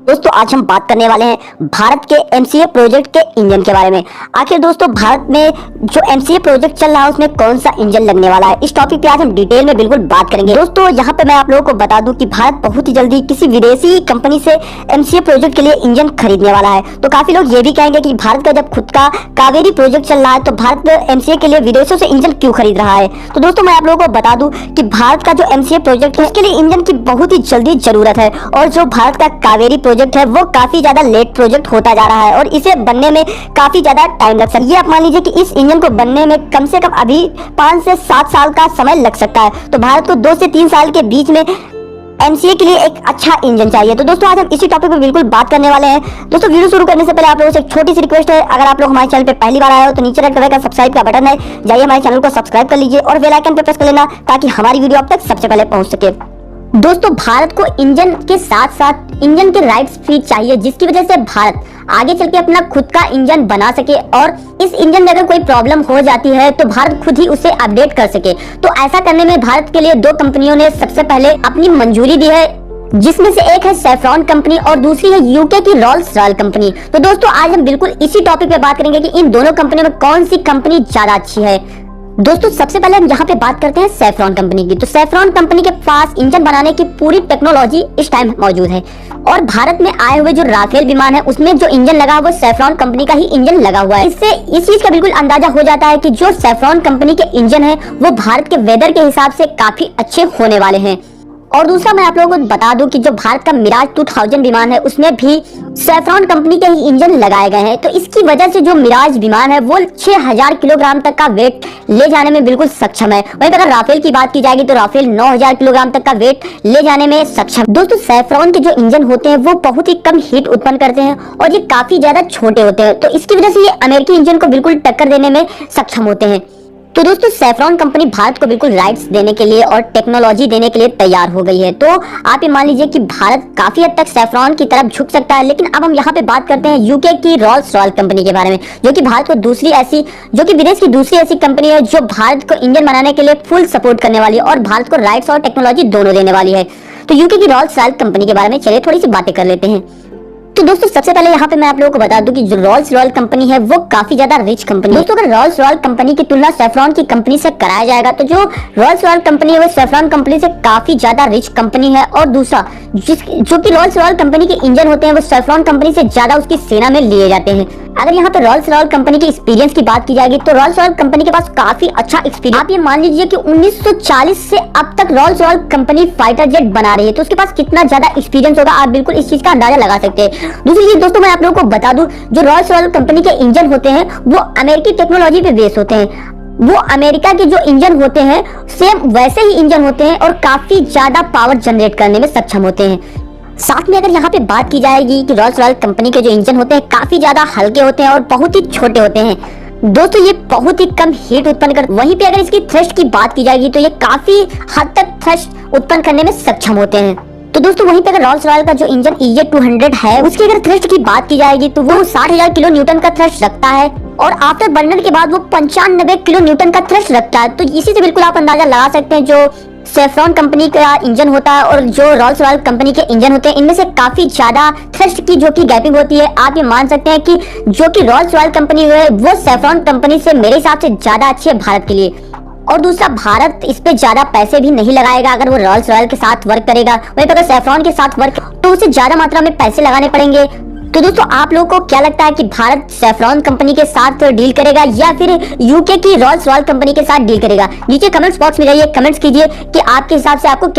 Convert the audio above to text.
दोस्तों आज हम बात करने वाले हैं भारत के एमसीए प्रोजेक्ट के इंजन के बारे में। आखिर दोस्तों भारत में जो एमसीए प्रोजेक्ट चल रहा है उसमें कौन सा इंजन लगने वाला है, इस टॉपिक पे आज हम डिटेल में बिल्कुल बात करेंगे। दोस्तों यहाँ पे मैं आप लोगों को बता दूं कि भारत बहुत ही जल्दी किसी विदेशी कंपनी से एमसीए प्रोजेक्ट के लिए इंजन खरीदने वाला है। तो काफी लोग ये भी कहेंगे कि भारत का जब खुद का कावेरी प्रोजेक्ट चल रहा है तो भारत एमसीए के लिए विदेशों से इंजन क्यों खरीद रहा है। तो दोस्तों मैं आप लोगों को बता दूं कि भारत का जो एमसीए प्रोजेक्ट है उसके लिए इंजन की बहुत ही जल्दी जरूरत है, और जो भारत का कावेरी प्रोजेक्ट है वो काफी ज्यादा लेट प्रोजेक्ट होता जा रहा है और इसे बनने में काफी ज्यादा टाइम लग सकता है। ये आप मान लीजिए कि इस इंजन को बनने में कम से कम अभी 5 से 7 साल का समय लग सकता है। तो भारत को 2 से 3 साल के बीच में एमसीए के लिए एक अच्छा इंजन चाहिए। तो दोस्तों आज हम इसी टॉपिक पे बिल्कुल बात करने वाले हैं। दोस्तों वीडियो शुरू करने से पहले आप लोगों से एक छोटी सी रिक्वेस्ट है, अगर आप लोग हमारे चैनल पे पहली बार आए हो तो नीचे रेड कलर का सब्सक्राइब का बटन है, जाइए हमारे चैनल को सब्सक्राइब कर लीजिए और बेल आइकन पे प्रेस कर लेना ताकि हमारी वीडियो आप तक सबसे पहले पहुंच सके। दोस्तों भारत को इंजन के साथ साथ इंजन के राइट्स फ्री चाहिए, जिसकी वजह से भारत आगे चल के अपना खुद का इंजन बना सके और इस इंजन में अगर कोई प्रॉब्लम हो जाती है तो भारत खुद ही उसे अपडेट कर सके। तो ऐसा करने में भारत के लिए 2 कंपनियों ने सबसे पहले अपनी मंजूरी दी है, जिसमें से एक है सेफ्रॉन कंपनी और दूसरी है यूके की रोल्स रॉयल कंपनी। तो दोस्तों आज हम बिल्कुल इसी टॉपिक पे बात करेंगे कि इन दोनों कंपनियों में कौन सी कंपनी ज्यादा अच्छी है। दोस्तों सबसे पहले हम यहाँ पे बात करते हैं सेफ्रॉन कंपनी की। तो सेफ्रॉन कंपनी के पास इंजन बनाने की पूरी टेक्नोलॉजी इस टाइम मौजूद है और भारत में आए हुए जो राफेल विमान है उसमें जो इंजन लगा हुआ वो सेफ्रॉन कंपनी का ही इंजन लगा हुआ है। इससे इस चीज का बिल्कुल अंदाजा हो जाता है कि जो सेफ्रॉन कंपनी के इंजन है वो भारत के वेदर के हिसाब से काफी अच्छे होने वाले हैं। और दूसरा मैं आप लोगों को बता दूं कि जो भारत का मिराज 2000 विमान है उसमें भी सेफ्रॉन कंपनी के ही इंजन लगाए गए हैं। तो इसकी वजह से जो मिराज विमान है वो 6000 किलोग्राम तक का वेट ले जाने में बिल्कुल सक्षम है। वहीं अगर राफेल की बात की जाएगी तो राफेल 9000 किलोग्राम तक का वेट ले जाने में सक्षम। दोस्तों सेफ्रॉन के जो इंजन होते हैं वो बहुत ही कम हीट उत्पन्न करते हैं और ये काफी ज्यादा छोटे होते हैं, तो इसकी वजह से ये अमेरिकी इंजन को बिल्कुल टक्कर देने में सक्षम होते हैं। तो दोस्तों सेफ्रॉन कंपनी भारत को बिल्कुल राइट्स देने के लिए और टेक्नोलॉजी देने के लिए तैयार हो गई है। तो आप ये मान लीजिए कि भारत काफी हद तक सेफ्रॉन की तरफ झुक सकता है। लेकिन अब हम यहाँ पे बात करते हैं यूके की रोल्स रॉयल कंपनी के बारे में, जो कि भारत को जो कि विदेश की दूसरी ऐसी कंपनी है जो भारत को इंजन बनाने के लिए फुल सपोर्ट करने वाली है और भारत को राइट्स और टेक्नोलॉजी दोनों देने वाली है। तो यूके की रोल्स रॉयल कंपनी के बारे में चलिए थोड़ी सी बातें कर लेते हैं। तो दोस्तों सबसे पहले यहाँ पे मैं आप लोगों को बता दूं कि जो रोल्स रॉयल कंपनी है वो काफी ज्यादा रिच कंपनी है। दोस्तों अगर रोल्स रॉयल कंपनी की तुलना सेफ्रॉन की कंपनी से कराया जाएगा तो जो रोल्स रॉयल कंपनी है वो सेफ्रॉन कंपनी से काफी ज्यादा रिच कंपनी है। और दूसरा जो कि रोल्स रॉयल कंपनी के इंजन होते हैं वो सेफ्रॉन कंपनी से ज्यादा उसकी सेना में लिए जाते हैं। अगर यहाँ पे रोल्स रॉयल कंपनी के एक्सपीरियंस की बात की जाएगी तो रोल्स रॉयल कंपनी के पास काफी अच्छा एक्सपीरियंस। आप ये मान लीजिए कि 1940 से अब तक Rolls Royal company fighter jet बना रही है, तो उसके पास कितना ज्यादा एक्सपीरियंस होगा आप बिल्कुल इस चीज का अंदाजा लगा सकते हैं। दूसरी चीज दोस्तों मैं आप लोगों को बता दूं, जो रोल्स रॉयल कंपनी के इंजन होते हैं वो अमेरिकी टेक्नोलॉजी पे बेस होते हैं। वो अमेरिका के जो इंजन होते हैं सेम वैसे ही इंजन होते हैं और काफी ज्यादा पावर जनरेट करने में सक्षम होते हैं। साथ में अगर यहाँ पे बात की जाएगी कि रोल्स रॉयल कंपनी के जो इंजन होते हैं काफी ज्यादा हल्के होते हैं और बहुत ही छोटे होते हैं। दोस्तों ये बहुत ही कम हीट उत्पन्न करते हैं। वहीं पे अगर इसकी थ्रस्ट की बात की जाएगी तो ये काफी हद तक थ्रस्ट उत्पन्न करने में सक्षम होते हैं। तो दोस्तों वहीं पे अगर रोल्स रॉयल का जो इंजन EJ200 है उसकी अगर थ्रस्ट की बात की जाएगी तो वो 60,000 किलो न्यूटन का थ्रस्ट रखता है और आफ्टर बर्नर के बाद वो 95 किलो न्यूटन का थ्रस्ट रखता है। तो इसी से बिल्कुल आप अंदाजा लगा सकते हैं जो सेफ्रॉन कंपनी का इंजन होता है और जो रोल्स रॉयल कंपनी के इंजन होते हैं इनमें से काफी ज्यादा थ्रस्ट की जो कि गैपिंग होती है। आप ये मान सकते हैं कि जो कि रोल्स रॉयल कंपनी है वो सेफ्रॉन कंपनी से मेरे हिसाब से ज्यादा अच्छी है भारत के लिए। और दूसरा भारत इस पे ज्यादा पैसे भी नहीं लगाएगा अगर वो रोल्स रॉयल के साथ वर्क करेगा। वहीं पर अगर सेफ्रॉन के साथ वर्क तो उसे ज्यादा मात्रा में पैसे लगाने पड़ेंगे। तो दोस्तों आप लोगों को क्या लगता है कि भारत सेफ्रॉन कंपनी के साथ डील करेगा या फिर यूके की रोल्स रॉयल कंपनी के साथ डील करेगा? नीचे कमेंट्स बॉक्स में जाइए, कमेंट्स कीजिए कि आपके हिसाब से आपको क्या